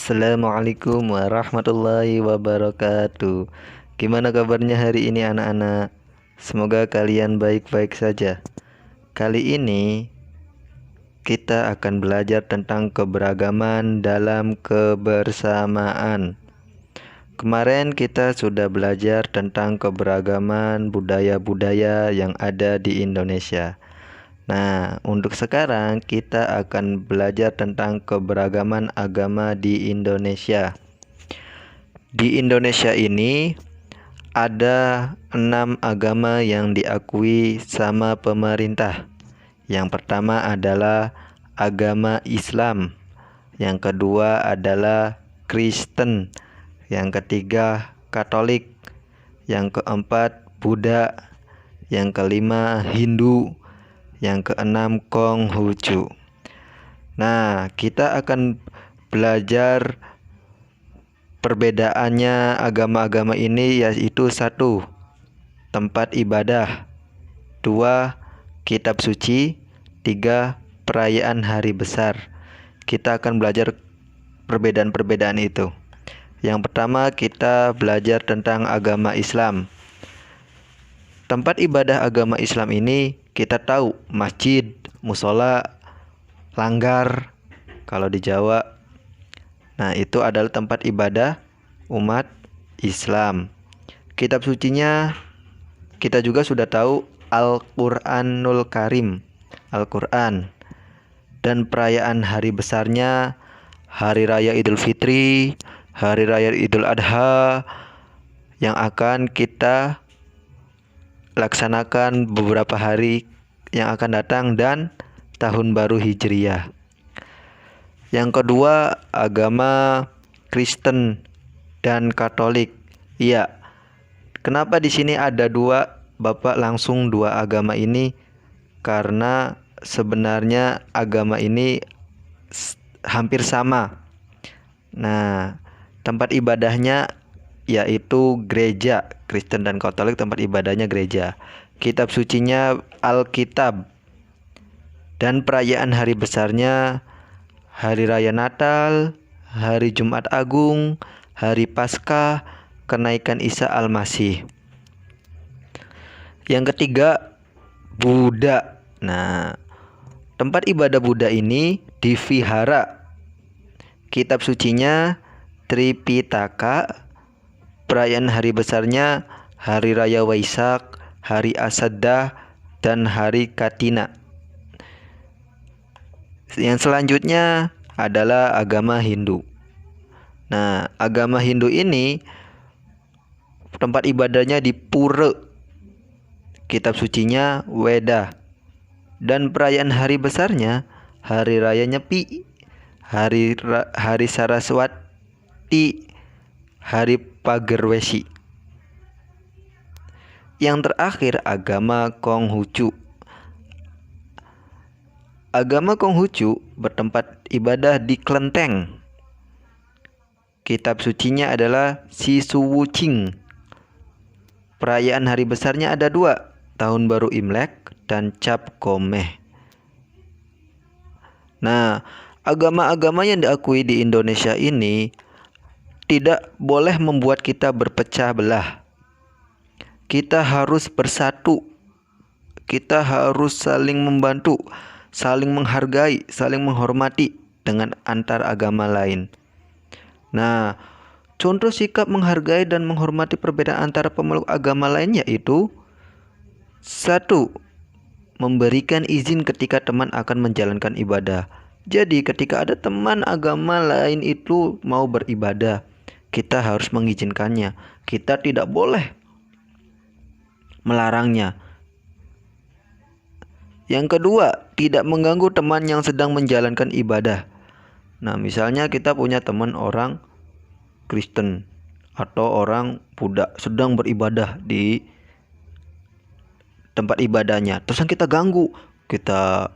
Assalamualaikum warahmatullahi wabarakatuh. Gimana kabarnya hari ini anak-anak? Semoga kalian baik-baik saja. Kali ini kita akan belajar tentang keberagaman dalam kebersamaan. Kemarin kita sudah belajar tentang keberagaman budaya-budaya yang ada di Indonesia. Nah, untuk sekarang kita akan belajar tentang keberagaman agama di Indonesia. Di Indonesia ini ada 6 agama yang diakui sama pemerintah. Yang pertama adalah agama Islam. Yang kedua adalah Kristen. Yang ketiga Katolik. Yang keempat Buddha. Yang kelima Hindu. Yang keenam Konghucu. Nah, kita akan belajar perbedaannya agama-agama ini, yaitu 1. Tempat ibadah. 2. Kitab suci. 3. Perayaan hari besar. Kita akan belajar perbedaan-perbedaan itu. Yang pertama kita belajar tentang agama Islam. Tempat ibadah agama Islam ini kita tahu masjid, musola, langgar kalau di Jawa. Nah, itu adalah tempat ibadah umat Islam. Kitab sucinya kita juga sudah tahu Al-Qur'anul Karim, Al-Qur'an. Dan perayaan hari besarnya Hari Raya Idul Fitri, Hari Raya Idul Adha yang akan kita laksanakan beberapa hari yang akan datang, dan tahun baru Hijriah. Yang kedua, agama Kristen dan Katolik. Iya. Kenapa di sini ada 2, Bapak langsung 2 agama ini? Karena sebenarnya agama ini hampir sama. Nah, tempat ibadahnya yaitu gereja. Kristen dan Katolik tempat ibadahnya gereja. Kitab sucinya Alkitab. Dan perayaan hari besarnya Hari Raya Natal, Hari Jumat Agung, Hari Paskah, Kenaikan Isa Al-Masih. Yang ketiga, Buddha. Nah, tempat ibadah Buddha ini di vihara. Kitab sucinya Tripitaka. Perayaan hari besarnya Hari Raya Waisak, Hari Asaddah, dan Hari Katina. Yang selanjutnya adalah agama Hindu. Nah, agama Hindu ini tempat ibadahnya di pura. Kitab sucinya Weda. Dan perayaan hari besarnya Hari Raya Nyepi, Hari Saraswati, Hari Pagerwesi. Yang terakhir agama Konghucu. Agama Konghucu bertempat ibadah di kelenteng. Kitab sucinya adalah Sisuwuching. Perayaan hari besarnya ada 2, Tahun Baru Imlek dan Cap Gomeh. Nah, agama-agama yang diakui di Indonesia ini tidak boleh membuat kita berpecah belah. Kita harus bersatu. Kita harus saling membantu, saling menghargai, saling menghormati dengan antar agama lain. Nah, contoh sikap menghargai dan menghormati perbedaan antara pemeluk agama lain yaitu 1. Memberikan izin ketika teman akan menjalankan ibadah. Jadi ketika ada teman agama lain itu mau beribadah, kita harus mengizinkannya. Kita tidak boleh melarangnya. Yang kedua, tidak mengganggu teman yang sedang menjalankan ibadah. Nah, misalnya kita punya teman orang Kristen atau orang Buddha sedang beribadah di tempat ibadahnya. Terus yang kita ganggu, kita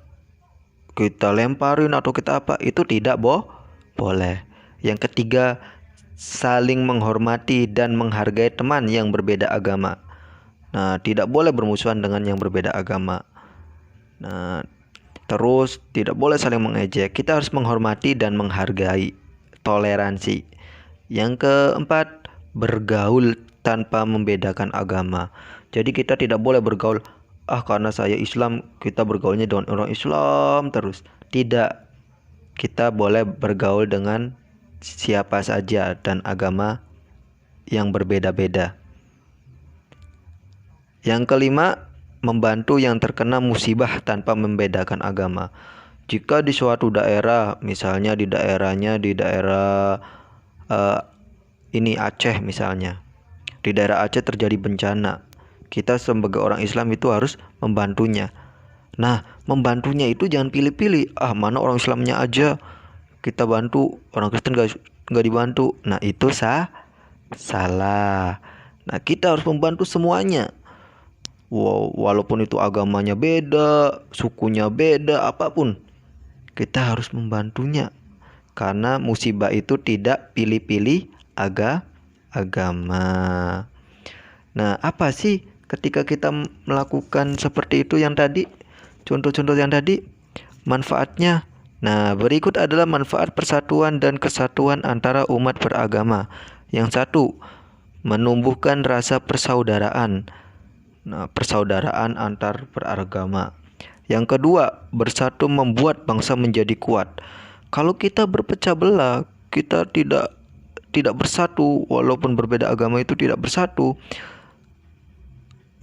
lemparin atau kita apa, itu tidak boleh. Yang ketiga, saling menghormati dan menghargai teman yang berbeda agama. Nah, tidak boleh bermusuhan dengan yang berbeda agama. Nah, terus tidak boleh saling mengejek. Kita harus menghormati dan menghargai toleransi. Yang keempat, bergaul tanpa membedakan agama. Jadi kita tidak boleh bergaul, karena saya Islam kita bergaulnya dengan orang Islam terus. Tidak, kita boleh bergaul dengan siapa saja dan agama yang berbeda-beda. Yang kelima, membantu yang terkena musibah tanpa membedakan agama. Jika di suatu daerah, misalnya di daerah ini Aceh misalnya, di daerah Aceh terjadi bencana, kita sebagai orang Islam itu harus membantunya. Nah, membantunya itu jangan pilih-pilih, mana orang Islamnya aja kita bantu, orang Kristen nggak dibantu. Nah, itu salah. Nah, kita harus membantu semuanya. Walaupun itu agamanya beda, sukunya beda, apapun, kita harus membantunya. Karena musibah itu tidak pilih-pilih agama. Nah, apa sih ketika kita melakukan seperti itu yang tadi? Contoh-contoh yang tadi, manfaatnya. Nah, berikut adalah manfaat persatuan dan kesatuan antara umat beragama. Yang satu, menumbuhkan rasa persaudaraan. Nah, persaudaraan antar beragama. Yang kedua, bersatu membuat bangsa menjadi kuat. Kalau kita berpecah belah, kita tidak bersatu, walaupun berbeda agama itu tidak bersatu,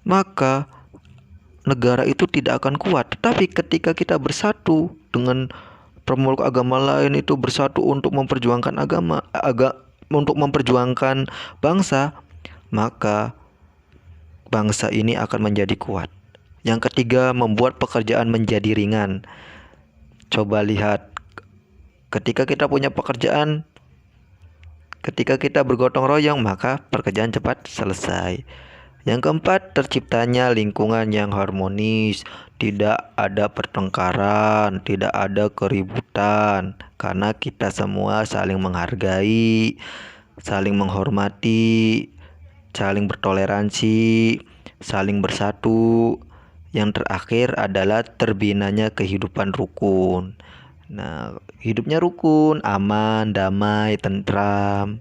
maka negara itu tidak akan kuat. Tetapi ketika kita bersatu dengan pemeluk agama lain, itu bersatu untuk memperjuangkan untuk memperjuangkan bangsa, maka bangsa ini akan menjadi kuat. Yang ketiga, membuat pekerjaan menjadi ringan. Coba lihat, ketika kita punya pekerjaan, ketika kita bergotong royong, maka pekerjaan cepat selesai. Yang keempat, terciptanya lingkungan yang harmonis, tidak ada pertengkaran, tidak ada keributan, karena kita semua saling menghargai, saling menghormati, saling bertoleransi, saling bersatu. Yang terakhir adalah terbinanya kehidupan rukun. Nah, hidupnya rukun, aman, damai, tentram.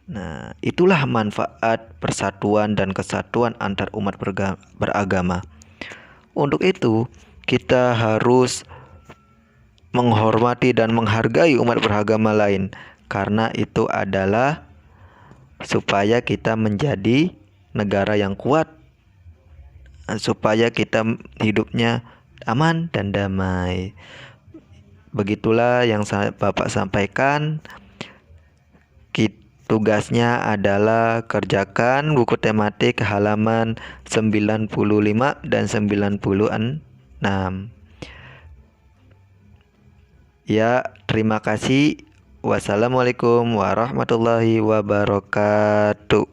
Nah, itulah manfaat persatuan dan kesatuan antar umat beragama. Untuk itu, kita harus menghormati dan menghargai umat beragama lain, karena itu adalah supaya kita menjadi negara yang kuat, supaya kita hidupnya aman dan damai. Begitulah yang Bapak sampaikan. Tugasnya adalah kerjakan buku tematik halaman 95 dan 96. Ya, terima kasih. Wassalamualaikum warahmatullahi wabarakatuh.